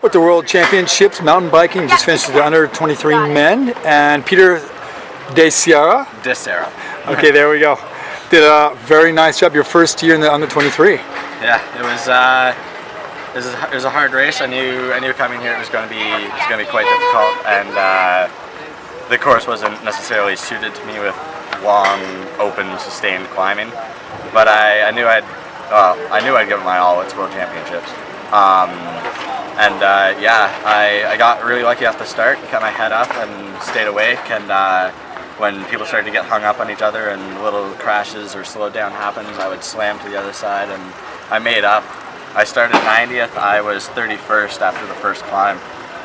With the World Championships, mountain biking, just finished the under-23 men, and Peter Disera. Okay, there we go. Did a very nice job. Your first year in the under-23. Yeah, it was a hard race. I knew coming here it was going to be quite difficult, and the course wasn't necessarily suited to me with long, open, sustained climbing. But I knew I'd give it my all. It's World Championships. I got really lucky off the start, kept my head up and stayed awake, and when people started to get hung up on each other and little crashes or slowed down happens, I would slam to the other side, and I made up. I started 90th, I was 31st after the first climb,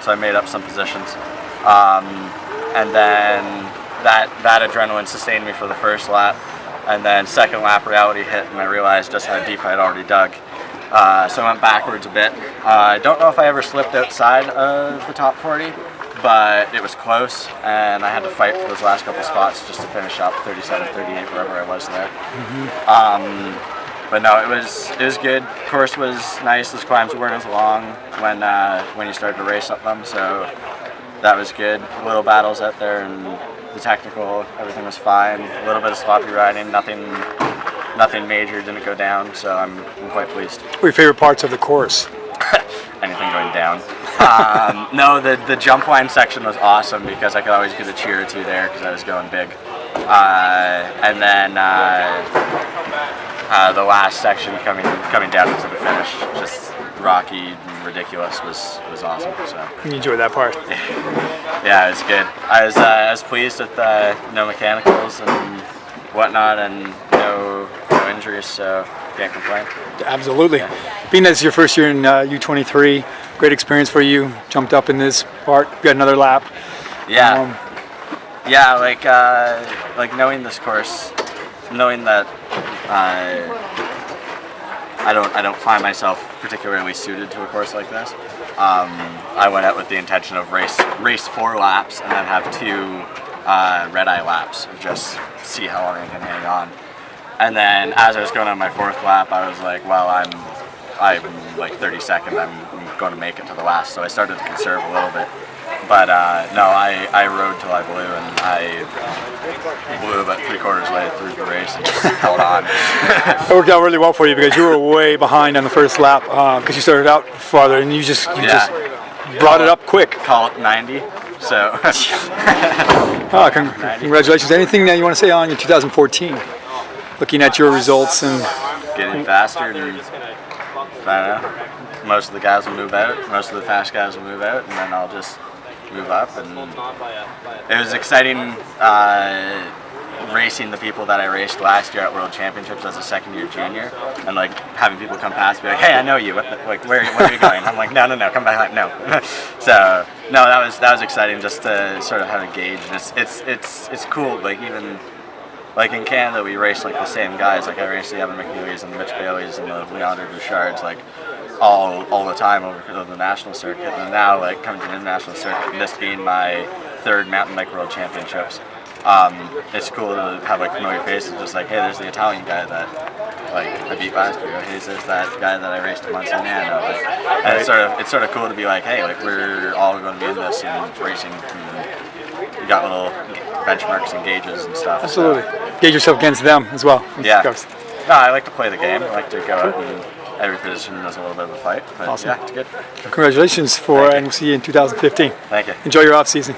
so I made up some positions. And then that adrenaline sustained me for the first lap, and then second lap reality hit and I realized just how deep I had already dug. So I went backwards a bit. I don't know if I ever slipped outside of the top 40, but it was close, and I had to fight for those last couple spots just to finish up 37, 38, wherever I was there. But no, it was good. Course was nice. Those climbs weren't as long when you started to race up them, so that was good. Little battles out there, and the technical, everything was fine. A little bit of sloppy riding, nothing major, didn't go down, so I'm quite pleased. What are your favorite parts of the course? Anything going down. No, the jump line section was awesome because I could always get a cheer or two there because I was going big. And then the last section coming down into the finish, just rocky and ridiculous, was awesome. So You enjoyed that part? Yeah, it was good. I was pleased with no mechanicals and whatnot, and no injuries, so can't complain. Absolutely. Yeah. Being that it's your first year in U23, great experience for you. Jumped up in this part, got another lap. Yeah. Like knowing this course, knowing that I don't find myself particularly suited to a course like this. I went out with the intention of race 4 laps and then have 2 red-eye laps, just see how long I can hang on. And then as I was going on my 4th lap, I was like, well, I'm like 32nd, I'm going to make it to the last, so I started to conserve a little bit. But no, I rode till I blew, and I blew about 3/4 way through the race and just held on. It worked out really well for you because you were way behind on the first lap because you started out farther, and you just brought it up quick. Call it 90. So. Congratulations. Anything that you want to say on your 2014? Looking at your results and getting faster, and I don't know. Most of the guys will move out. Most of the fast guys will move out, and then I'll just move up. And it was exciting racing the people that I raced last year at World Championships as a second-year junior, and like having people come past me like, "Hey, I know you. Where are you going?" I'm like, "No, come back." No. So no, that was exciting just to sort of have a gauge. And it's cool. Like even. Like in Canada, we race like the same guys. Like I raced the Evan McNeely's and the Mitch Bailey's and the Leandre Bouchards like all the time over the national circuit. And now like coming to the international circuit, and this being my 3rd mountain bike world championships, it's cool to have like familiar faces. Just like, hey, there's the Italian guy that like I beat last year. Hey, there's that guy that I raced at Monsignano. Like, and it's sort of cool to be like, hey, like we're all going to be in this and racing. And we got little benchmarks and gauges and stuff. Absolutely. So. Gauge yourself against them as well. Yeah. No, I like to play the game. I like to go out and every position is a little bit of a fight. But awesome. Yeah, it's good. Congratulations for, and we'll see you in 2015. Thank you. Enjoy your off season.